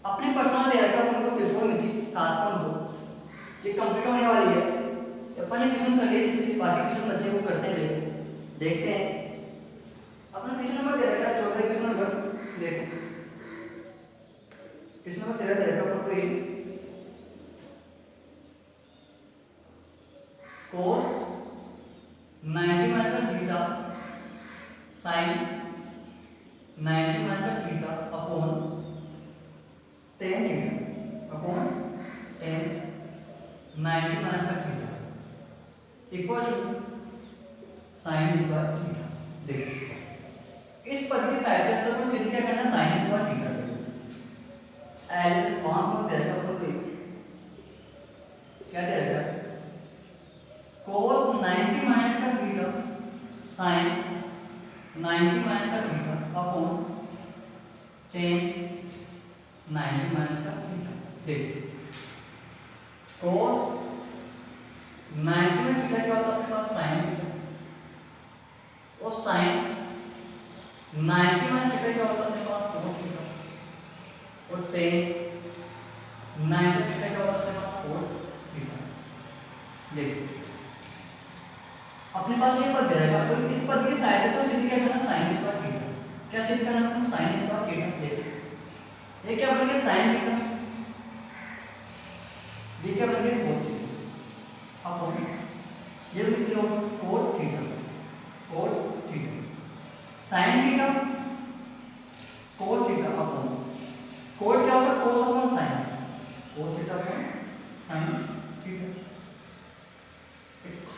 अपने पर्सनल दे रखा है उनको त्रिकोणमिति 7.2 ये कंप्लीट होने वाली है। अपन ये क्वेश्चन कर लिए जिसकी बाकी क्वेश्चन बच्चे वो करते हैं, देखते हैं। अपना क्वेश्चन नंबर दे रखा है 14 क्वेश्चन नंबर देखो, क्वेश्चन नंबर 13 दे रखा है आपको ये cos 90 minus theta sin 90 minus theta upon tan theta upon tan 90 minus theta equal to sin square theta. देखो इस पद की सहायता से अपन चिन्ह क्या करना, sin स्क्वायर थीटा। देखो एल मान को दे रखा अपन को क्या दे रखा है cos 90 माइनस का थीटा sin 90 माइनस का थीटा अपॉन tan 90 माइनस का थीटा। देखो cos 90 में थीटा क्या होता है अपने पास sin थीटा, और sin 90 माइनस थीटा क्या होता है अपने पास cos थीटा, और tan 90 थीटा क्या होता है अपने पास cos थीटा। देखो अपने पास ये पद दे रहेगा तो इस पद की सहायता से सिद्ध क्या करना, sin स्क्वायर थीटा। क्या सिद्ध करना है sin स्क्वायर थीटा। देखो ये क्या बन गया sin थीटा, ये क्या बन गया cos थीटा अपॉन ये बन गया cos theta, cos theta sin theta cos theta upon cos क्या होता है cos upon sin, cos theta upon sin theta.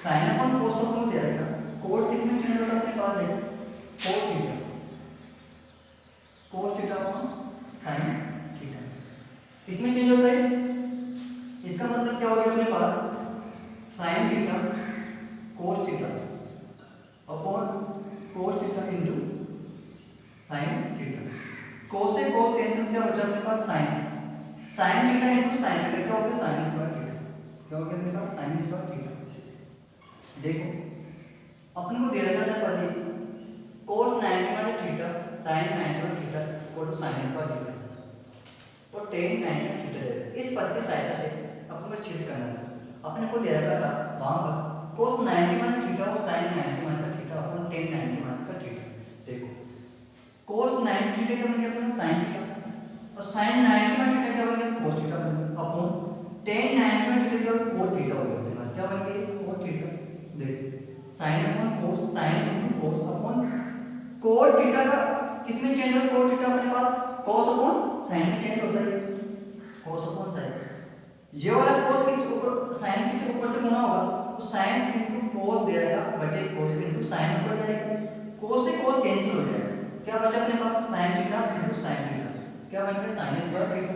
sin upon cos तो हमको दे रहेगा, cos किसमें चेंज होता है अपने पास देखो cos theta, cos theta upon sin theta किसमें चेंज होता है, इसका मतलब क्या हो गया अपने पास sin theta cos theta upon cos theta into sin theta. cos से cos कैंसिल क्या बचा अपने पास sin theta into sin theta क्या हो गया sin स्क्वायर थीटा, क्या हो गया अपने पास sin स्क्वायर थीटा। देखो अपन को दे रखा था पहले cos 90 minus theta sin 90 minus theta equal to sin square theta और tan 90 माइनस थीटा दे रखा। इस पद की सहायता से अपन को सिद्ध करना था। अपने को दे रखा था वहां पर cos 90 माइनस थीटा और sin 90 माइनस थीटा अपन tan 90 माइनस का थीटा। देखो cos 90 थीटा क्या बन गया अपना sin थीटा और sin 90 माइनस थीटा क्या बन गया cos theta upon tan 90 minus theta क्या cos थीटा हो गया अपने पास, क्या बन गया cos थीटा। देखो sin upon cos sin into cos upon cos theta का किसमें चेंज होता है cos थीटा अपने पास cos अपॉन sin में चेंज होता है, cos अपॉन sin। ये वाला cos के ऊपर sin के ऊपर से गुना होगा तो sin इनटू cos दे रहेगा बटे cos इनटू sin ऊपर जाएगा, cos से cos कैंसिल हो जाएगा, क्या बचा अपने पास sin theta into sin theta क्या बन गया sin स्क्वायर थीटा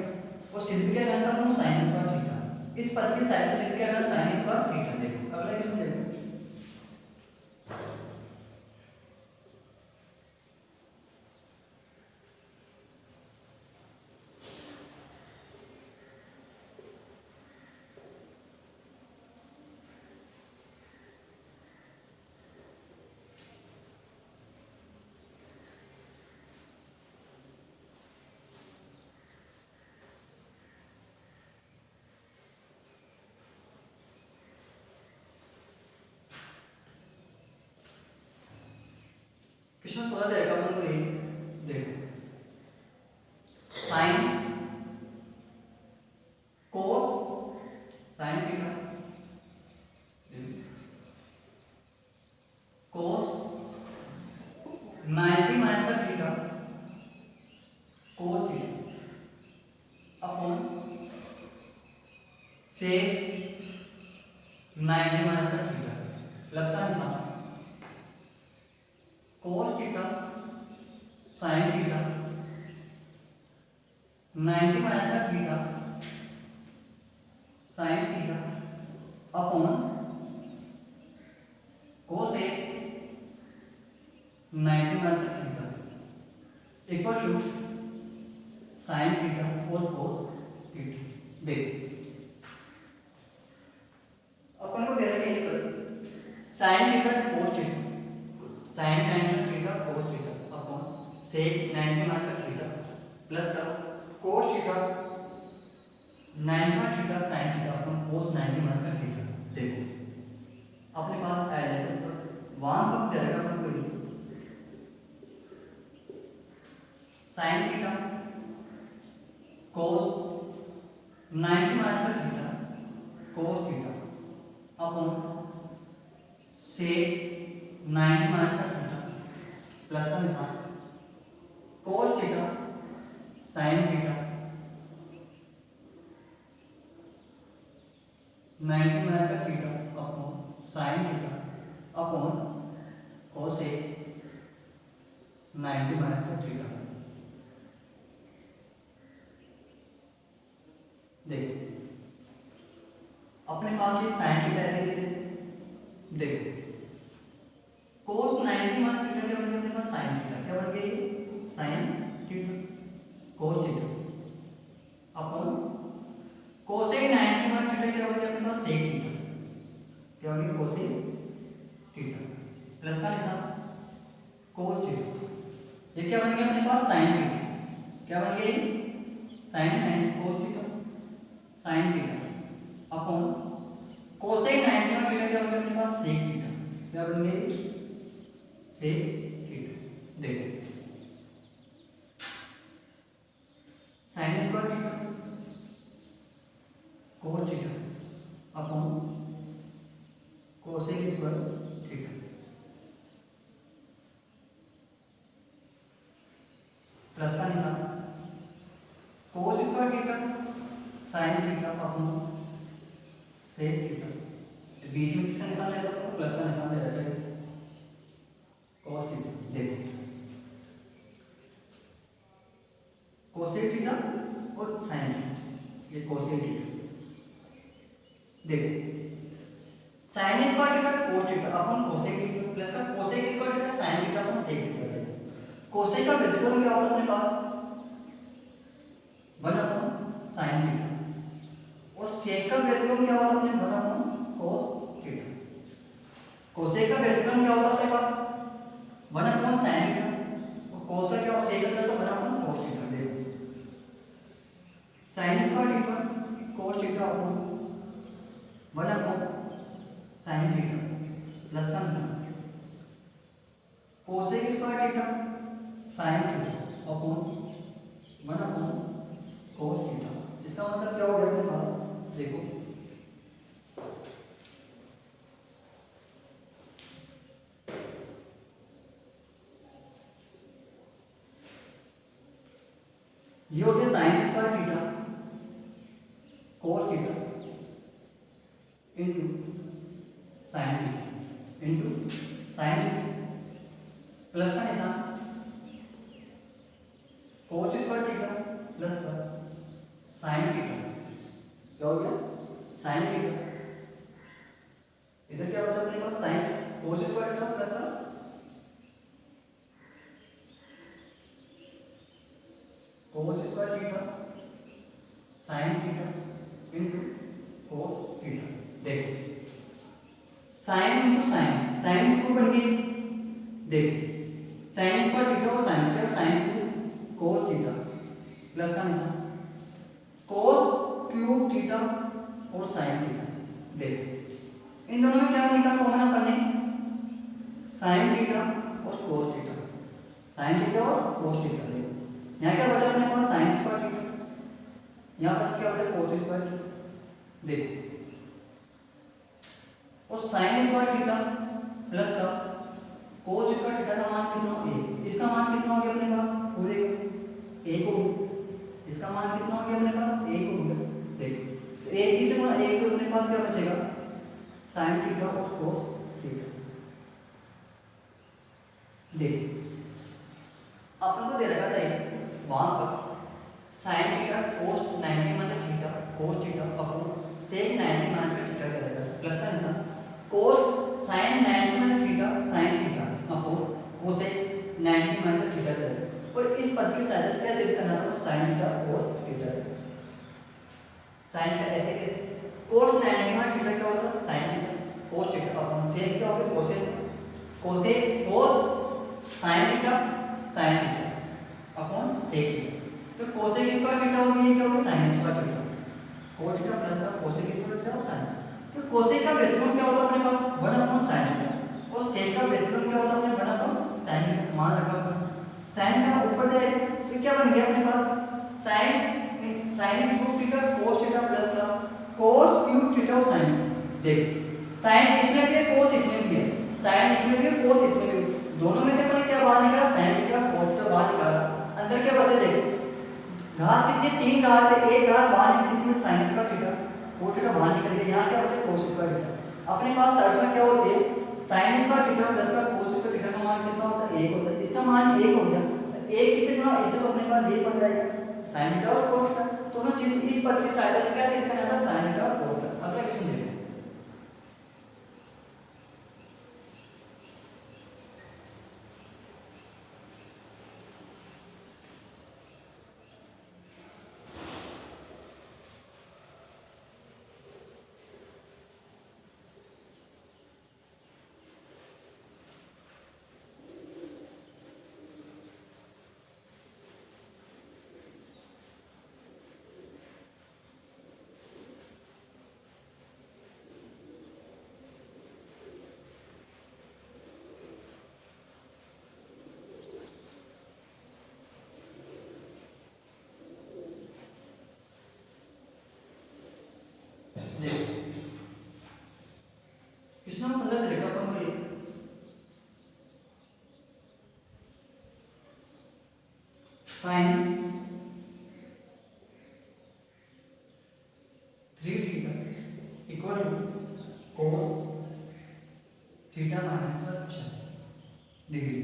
और सिद्ध क्या करना था अपन sin स्क्वायर थीटा। इस पद की सहायता से सिद्ध क्या करना sin स्क्वायर थीटा। देखो अगला क्वेश्चन देखो क्वेश्चन पता रहेगा अपन को ये देखो sin cos sin theta cos 90 minus का थीटा cos थीटा अपॉन से 90 माइनस का थीटा प्लस का निशान cos theta sin theta 90 minus का theta sin theta upon cos से 90 माइनस का theta equal to sin theta और cos थीटा। देख अपन को दे रखा है sin theta cos theta sin 90 theta cos theta upon से 90 माइनस का थीटा प्लस का cos theta 90 theta sin theta अपन cos 90 माइनस थीटा। देखो अपने पास एलएचएस पर वहां तक दे रखा अपन को sin theta cos 90 minus theta cos theta अपन sec 90 माइनस थीटा प्लस का निशान cos theta sin theta 90 minus theta upon sin theta upon cosec 90 minus theta. देखो अपने पास ये sin थीटा ऐसे कैसे, देखो cos 90 माइनस थीटा क्या बन गया अपने पास sin थीटा, क्या बन गया ये sin theta cos theta upon cosec 90 minus theta क्या बन गया अपने पास sec थीटा, क्या बन गया cosec थीटा प्लस का निशान cos थीटा। ये क्या बन गया अपने पास sin थीटा, क्या बन गया ये sin 90 cos theta sin theta upon cosec 90 theta क्या बन गया अपने पास sec थीटा, क्या बन गया ये sec थीटा। देखो sin square theta cos theta upon cosec square theta plus का निशान cos square theta sin theta upon sec theta, बीच में किसका निशान दे रखा है प्लस का निशान दे रखा है cos थीटा। देखो cosec थीटा और sin थीटा, ये cosec थीटा। देखो sin square theta cos theta upon cosec theta plus का cosec square theta sin theta upon sec theta. cosec का व्युत्क्रम क्या होता है अपने पास 1 अपॉन sin थीटा और sec का व्युत्क्रम क्या होता है अपने 1 अपॉन cos थीटा। cosec का व्युत्क्रम क्या होता है अपने पास 1 अपॉन sin थीटा और cos का क्या और sec का तो 1 अपॉन cos थीटा। देखो sin square theta cos theta upon 1 upon sin theta plus का निशान cosec square theta sin theta upon 1 upon cos theta. इसका मतलब क्या हो गया अपने पास, देखो ये हो गया sin square theta cos theta into sin theta into sin theta plus का निशान cos स्क्वायर थीटा प्लस का sin थीटा, क्या हो गया sin थीटा। इधर क्या बचा अपने पास sin cos square theta plus का cos square theta sin theta into cos theta. देखो sin इंटू sin इंटू बन गई, देखो sin स्क्वायर थीटा और sin theta sin into cos theta plus का निशान cos क्यूब थीटा और sin थीटा। देखो इन दोनों में क्या निकाल कॉमन करने sin थीटा और cos थीटा, sin थीटा और cos थीटा। देखो यहाँ क्या बचा अपने पास sin स्क्वायर थीटा, यहाँ पर क्या बचा cos स्क्वायर थीटा। देखो और sin स्क्वायर थीटा प्लस का cos स्क्वायर थीटा का मान कितना हो, इसका मान कितना हो गया अपने पास पूरे का 1 हो गया, इसका मान कितना हो गया अपने पास 1 हो गया। देखो तो 1 इससे गुणा 1 तो अपने पास क्या बचेगा sin थीटा और cos थीटा। देखो अपन को दे रखा था वहां पर sin theta cos 90 minus theta cos theta upon sec 90 minus theta का रहेगा प्लस का निशान cos sin 90 minus theta sin theta upon cosec 90 minus theta का रहेगा। और इस पद की सहायता से कैसे करना था sin theta cos theta, sin theta ऐसे कैसे cos 90 माइनस थीटा क्या होता है sin theta cos theta upon sec क्या होगा cosec cos sin theta sin theta upon sec theta. तो कोसेक स्क्वायर थीटा होगी, ये क्या होगी sine square theta, cos theta plus का कोसेक स्क्वायर थीटा और साइन। तो कोसेक का व्युत्क्रम क्या होता है अपने पास 1/sin थीटा और सेक का व्युत्क्रम क्या होता है अपने 1/sin थीटा, मान रखा अपन साइन का ऊपर जाएगा तो क्या बन गया अपने पास sine cube theta cos theta plus का cos क्यूब थीटा और साइन। देख साइन इसमें भी है cos इसमें भी है, साइन इसमें भी है cos इसमें भी है, दोनों में से अपन क्या बाहर निकला साइन थीटा cos थीटा बाहर निकाला, अंदर क्या बचा देख घात कितनी तीन घात है, एक घात बाहर निकली थी sine square theta cos theta बाहर निकल गया, यहाँ क्या बचा cos स्क्वायर थीटा। अपने पास सर्च में क्या होती है साइन स्क्वायर थीटा प्लस का cos स्क्वायर थीटा का मान कितना होता है 1 होता है, इसका मान 1 हो गया, 1 किससे गुणा इससे तो अपने पास ये बन जाएगा साइन थीटा और cos थीटा, तो हम सीधे इस पद की सहायता से क्या सीखना है साइन थीटा और cos थीटा। अगला क्वेश्चन देखो कृष्णा 15 दे रखा अपन को ये sine 3 theta equal to cos theta minus 6 degree,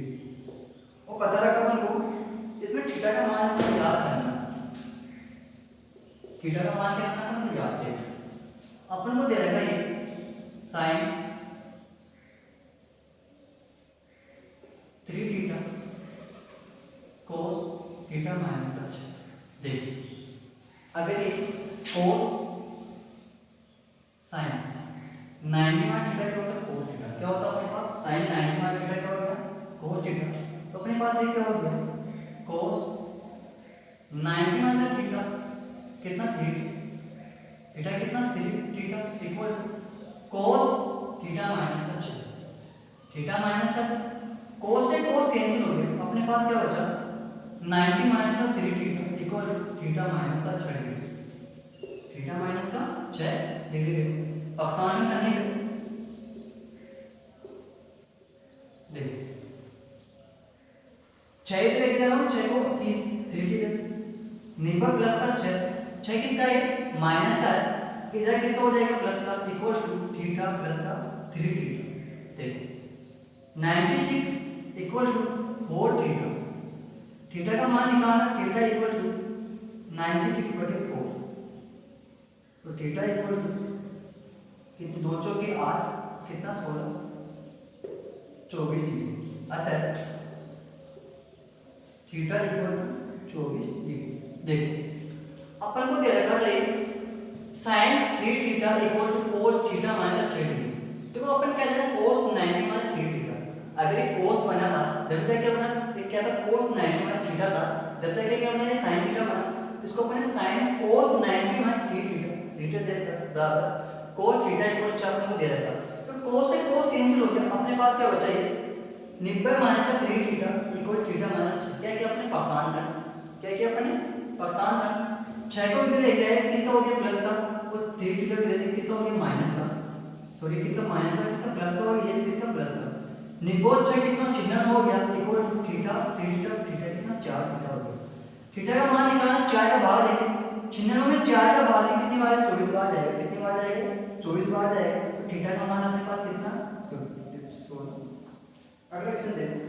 वो पता रखा अपन को इसमें थीटा का मान अपन याद करना, थीटा का मान क्या करना अपन याद है, अपन को दे रखा है sine 3 theta cos theta minus 6। देख अगर ये cos साइन 90 माइनस थीटा क्या होता है cos थीटा, क्या होता है अपने पास साइन 90 माइनस थीटा क्या हो गया cos थीटा, तो अपने पास ये क्या हो गया cos 90 माइनस थीटा कितना 3 थीटा कितना 3 theta equal cos theta minus 6, theta minus का cos से cos कैंसिल हो गया, अपने पास क्या बचा 90 माइनस का 3 थीटा इक्वल थीटा माइनस का 6 डिग्री, थीटा माइनस का 6 डिग्री। देखो आसान करने के देखो 6 इधर लेके जा रहा हूँ, 6 को 3 थीटा निपर प्लस का 6 किसका है माइनस का है, इधर किसका हो जाएगा प्लस का इक्वल टू थीटा प्लस का 3 थीटा। देखो 96 इक्वल टू 4 थीटा, थीटा का मान निकालना, थीटा इक्वल टू 96/4, तो थीटा इक्वल टू कितने 2 चौके 8 कितना 16 24 डिग्री, अतः थीटा इक्वल टू 24 डिग्री। देखो अपन को दे रखा था ये sine 3 theta equal to cos theta minus 6 degree, देखो अपन क्या था cos 90 माइनस 3 थीटा, अगर ये cos बना था जब तक क्या बना ये क्या था cos 90 माइनस थीटा था, जब तक क्या बना ये sin थीटा बना, इसको अपन sin cos 90 minus 3 theta theta दे बराबर cos थीटा इक्वल टू अपन को दे रखा, तो cos से cos कैंसिल हो गया, अपने पास क्या बचा ये 90 minus 3 theta equal theta minus क्या किया अपने पक्षांतर, क्या किया अपने पक्षांतर 6 को इधर ले गए किसका हो गया प्लस का, वो 3 थीटा को इधर किसका हो गया माइनस का, सॉरी किसका माइनस का किसका प्लस का हो गया, ये किसका प्लस का, निकोस 6 कितना 96 हो गया equal to theta 3 theta theta कितना 4 थीटा हो गया, थीटा का मान निकालना 4 का भाग देंगे, 96 में 4 का भाग देंगे कितनी बार 24 बार जाएगा, कितनी बार जाएगा 24 बार जाएगा, तो थीटा का मान अपने पास कितना 16। अगला क्वेश्चन देखो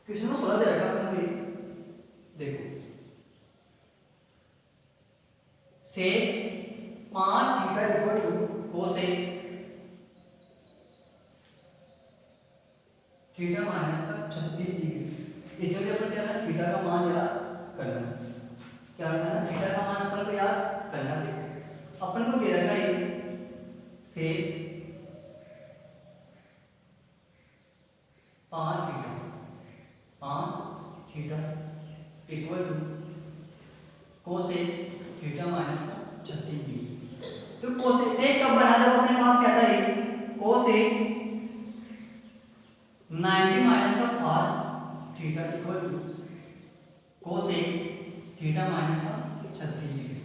क्वेश्चन में 16 दे रखा है मुझे, देखो से 5 theta equal to cosec theta minus का 36 डिग्री, इसमें भी अपन क्या करना, थीटा का मान याद करना है। क्या करना है, थीटा का मान अपन को याद करना है। अपन को दे रखा है से 5 theta equal to cosec theta minus 36 degree. तो कोसेक कब बना जब अपने पास क्या था, कोसेक 90 माइनस का 5 theta equal to cosec theta minus का 36 डिग्री।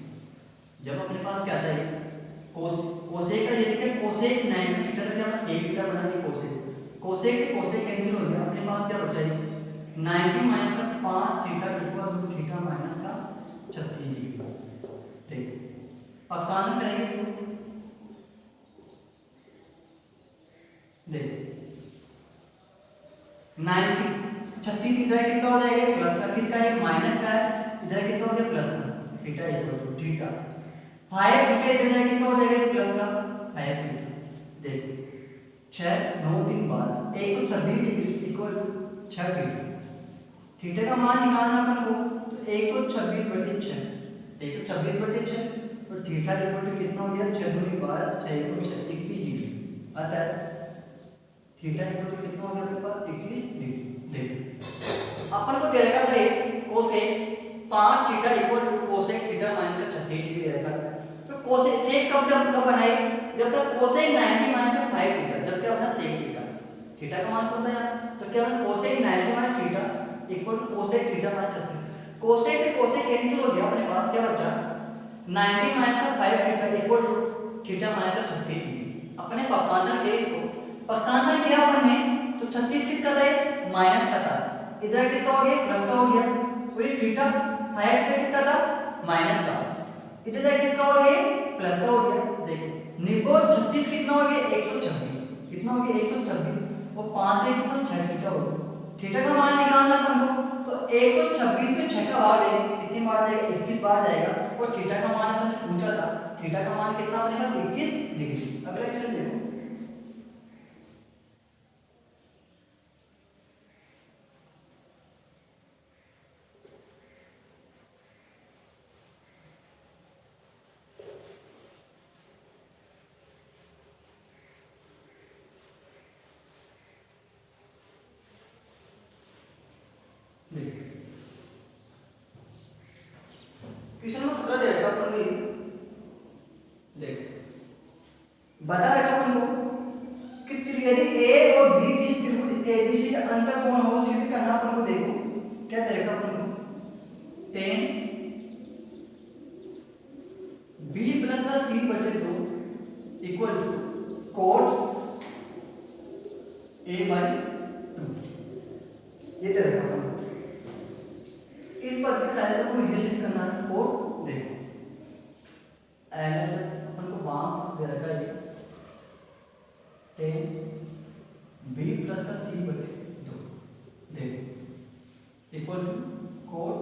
जब अपने पास क्या था, कोसेक का ये क्या, कोसेक 90 थीटा था, क्या बना, सेक थीटा बना, ये कोसेक से कोसेक कैंसिल हो गया, अपने पास क्या बचा है 90 माइनस का 5 theta equal to theta minus का 36 डिग्री। देखो अक्सान करेंगे इसको, देखो 90 36 इधर किसका हो जाएगा, प्लस का, किसका है माइनस का है, इधर किसका हो गया प्लस का, theta equal to theta 5 theta इधर किसका हो जाएगा प्लस का 5 थीटा। देखो 6 9 3 12 126 degree equal to 6 degree. Theta का मान निकालना अपन को, तो 126/6 126/6 और थीटा इक्वल टू कितना हो गया 6 दूनी 12 6 21 डिग्री। अतः थीटा इक्वल टू कितना हो गया अपने पास 21 डिग्री। देखो अपन को दे रखा था cosec 5 theta equal to cosec theta minus का 36 डिग्री दे रखा था। तो कोसेक सेक कब बनाए, जब तक कोसेक 90 माइनस का 5 थीटा, जब क्या अपना सेक थीटा का मान कौन था यार, तो क्या होगा cosec 90 minus theta equal to cosec theta minus 36। Cosec से कोसेक कैंसिल हो गया, अपने पास क्या बचा 90 माइनस का 5 theta equal to theta minus का 36 डिग्री। अपने पक्षांतर किया इसको, पक्षांतर किया अपन ने, तो 36 किसका था माइनस का था, इधर किसका हो गया प्लस का हो गया, और ये थीटा 5 थीटा किसका था माइनस का, इधर किसका हो गया प्लस का हो गया। देखो निको 36 कितना हो गया 126, कितना हो गया 126 और 5 से कितना 6 थीटा हो गया। थीटा का मान निकालना अपन को, तो 126 में 6 का भाग देंगे, कितनी बार जाएगा 21 बार जाएगा, और थीटा का मान अपन से पूछा था, थीटा का मान कितना अपने पास 21 डिग्री। अगला क्वेश्चन देखो, क्वेश्चन में 17 दे रखा अपन को, देख बता रखा अपन को कि यदि ए और बी किसी त्रिभुज एबीसी का अंतःकोण हो सिद्ध करना अपन को। देखो क्या दे रखा अपन को, tan b प्लस का c बटे 2 equal to cot a by 2, ये दे रखा अपन को। इस पद की सहायता को रिलेशन करना है, कोट देखो एनालिसिस अपन को वाम दे रखा है tan b प्लस का c बटे 2 देखो equal to cot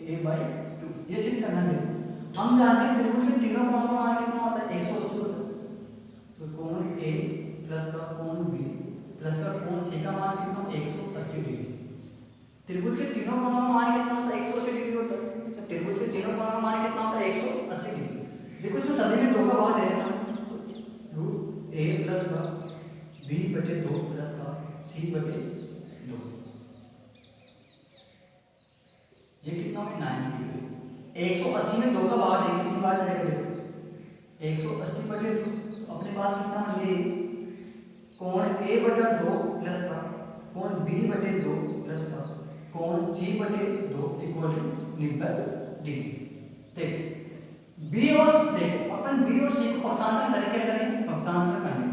a by 2, ये सिद्ध करना है। हम जानते हैं त्रिभुज के तीनों कोणों का मान कितना होता है 180 होता है, तो कोण a प्लस का कोण b प्लस का कोण c का मान कितना 180 डिग्री। त्रिभुज के तीनों कोणों का मान कितना होता है 180 डिग्री होता है, तो त्रिभुज के तीनों कोणों का मान कितना होता है 180 डिग्री। देखो इसमें सभी में 2 का भाग दे रहे हैं, रूट a प्लस का b बटे 2 प्लस का c बटे 2, ये कितना में 90 डिग्री। 180 में 2 का भाग देंगे कितनी बार जाएगा, देखो 180 बटे 2 अपने पास कितना ये कोण a बटा 2 प्लस का कोण b बटे 2 प्लस का कोण c बटे 2 इक्वल टू 90 डिग्री। देखो b और देखो अपन b और c को पक्षांतर करके करें, पक्षांतर करने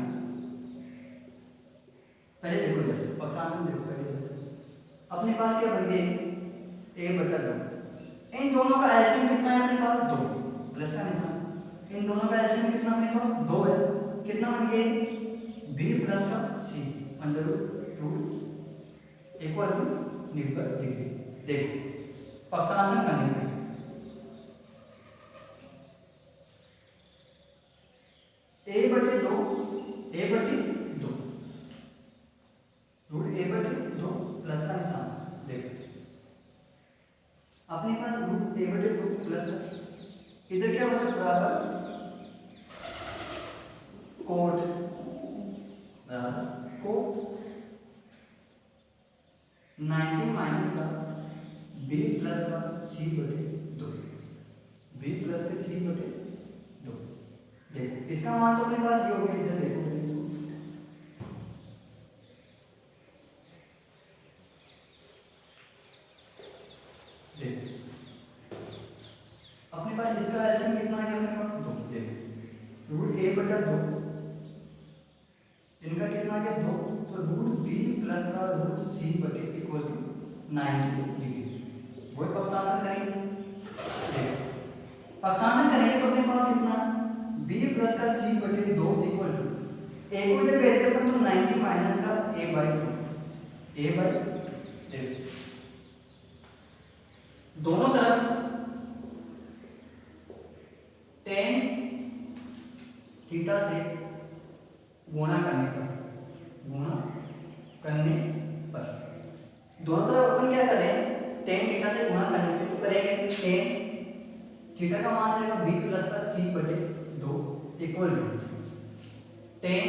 पहले देखो जब पक्षांतर देखो पहले अपने पास क्या बन गए a बटा 2, इन दोनों का एलसीएम कितना है अपने पास 2 प्लस का निशान, इन दोनों का एलसीएम कितना अपने पास 2 है, कितना बन गए b प्लस का c under root equal to 90 degree. देखो पक्षांतर करने का a बटे 2 रूट a बटे 2 प्लस का निशान, देखो रूट ए बटे 2 प्लस इधर क्या बचा बराबर कोट कोट 90 माइनस का बी प्लस का सी बटे 2 बी प्लस का सी बटे 2। देखो इसका मान तो अपने पास ये हो गया, इधर देखो अपने पास इसका एलसीएम कितना है अपने पास 2। देखो रूट ए बटा 2 इनका कितना है 2, तो रूट बी प्लस का रूट सी बटे इक्वल टू 90 डिग्री। वही पक्षांतर करेंगे, पक्षांतर करेंगे तो अपने पास कितना b प्लस का c बटे 2 इक्वल टू a को इधर भेज दें तो 90 माइनस का a बाई 2 दोनों तरफ tan थीटा से गुणा करने पर दोनों तरफ अपन क्या करें tan थीटा से गुणा करने पे तो करेंगे tan थीटा का मान रहेगा b प्लस का c बटे 2 इक्वल टू tan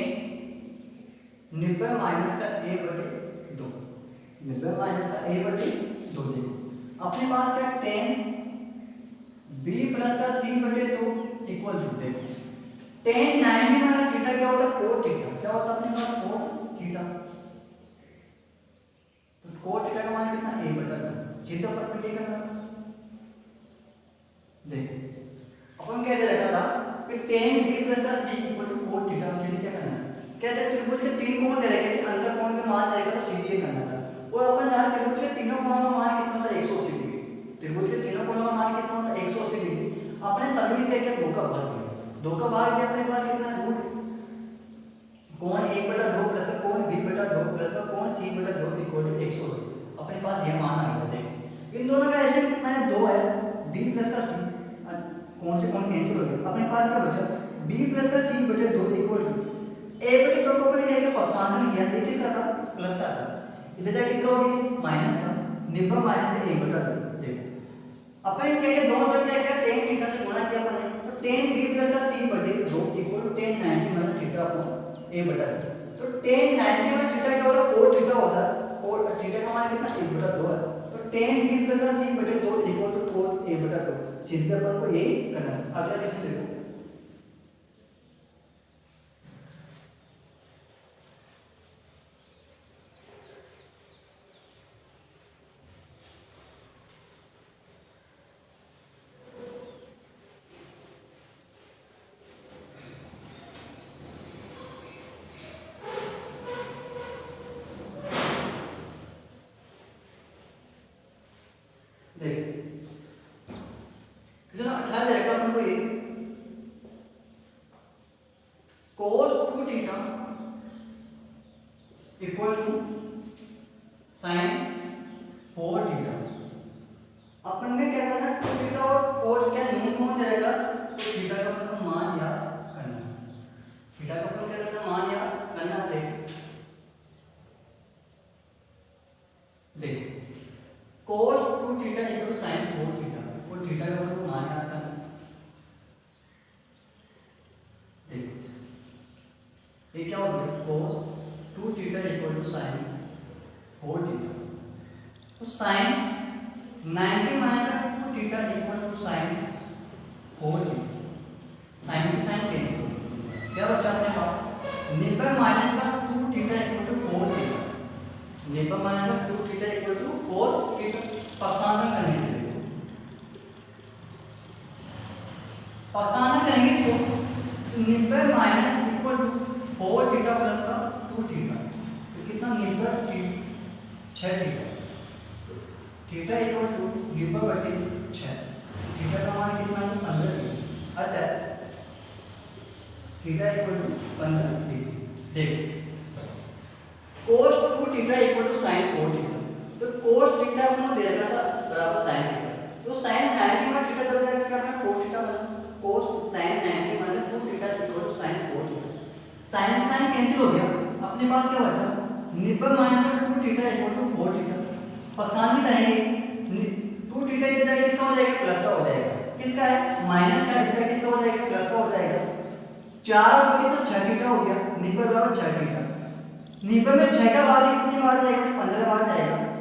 90 माइनस का a बटे 2 90 माइनस का a बटे 2। देखो अपने पास क्या tan b प्लस का c बटे 2 इक्वल टू देखो tan 90 माइनस थीटा क्या होता है कोट थीटा, क्या होता है अपने पास कोट थीटा, तो कोट थीटा का मान कितना a बटा 2 सीधा पर को ये करना था। देखो अपन कैसे रखा था कि tan b प्लस का c equal to cot theta, सीधे क्या करना है कहते हैं त्रिभुज के तीन कोण दे रखे थे, अंतर कोण का मान देगा तो सीधे करना था। और अपन जान त्रिभुज के तीनों कोणों का मान कितना होता है 180 डिग्री, त्रिभुज के तीनों कोणों का मान कितना होता है 180 डिग्री। अपने सभी में क्या 2 का भाग दिया, 2 का भाग दिया अपने पास कितना रूट कोण 1 बटा 2 प्लस का कोण b बटा 2 प्लस का कोण c बटा 2 इक्वल टू 180। अपने पास यह मान आ गया। देखो इन दोनों का एलसीएम कितना है 2 है, b प्लस का c कोण से कोण कैंसिल हो गया, अपने पास क्या बचा b प्लस का c बटे 2 इक्वल टू a बटे 2 को अपने क्या पक्षांतर किया, ये किसका था प्लस का था, इधर जाके किसका हो गया माइनस का 90 माइनस का a बटा 2। देखो अपन क्या क्या दोनों तरफ क्या tan थीटा से गुणा किया अपन ने, तो tan b प्लस का c बटे 2 equal to tan 90 minus theta upon a बटा 2। तो tan 90 माइनस थीटा क्या होता है कोट थीटा होता है, कोट थीटा का मान कितना 1 बटा 2 है, तो tan b प्लस का c बटे 2 इक्वल टू कोट a बटा 2। सीधे अपन को यही करना है। अगला क्वेश्चन देखो इक्वल टू साइन 4 थीटा। अपन ने क्या करना 2 थीटा और 4 क्या न्यू कौन रहेगा, तो थीटा का अपन को मान याद करना, थीटा का अपन क्या करना मान याद करना। देखो cos 2 theta equal to sin 4 theta, और थीटा का अपन को मान याद करना। देखो ये क्या हो गया cos 2 theta equal to sin 4 theta, तो sin 90 minus 2 theta equal to sin 4 theta, sin से sin कैंसिल हो गया, क्या बचा अपने पास 90 माइनस का 2 theta equal to 4 theta, 90 minus का 2 थीटा इक्वल टू 4 थीटा। पक्षांतर करने के लिए पक्षांतर करेंगे इसको, 90 minus equal to 4 theta plus का 2 थीटा, तो कितना 90 6 थीटा, थीटा इक्वल टू 90 बटे 6, थीटा का मान कितना है 15 डिग्री, अतः थीटा इक्वल टू 15 डिग्री। देखो cos 2 theta equal to sin 4 theta, तो cos थीटा हमने दे रखा था बराबर sin थीटा, तो sin 90 माइनस थीटा जब जाएगा अपना cos थीटा बना, cos sin 90 minus 2 theta equal to sin 4 theta, sin से sin कैंसिल हो गया, अपने पास क्या बचा 90 minus 2 theta equal to 4 theta. पक्षांतर करेंगे 2 थीटा इधर जाएगा कितना हो जाएगा किसका है, माइनस का, इसका किसका हो जाएगा, प्लस का हो जाएगा। 4 और 2 कितना 6 थीटा हो गया, नी पर बराबर 6 थीटा। नी पर में 6 का बाहर कितनी बार जाएगा, 15 बार जाएगा।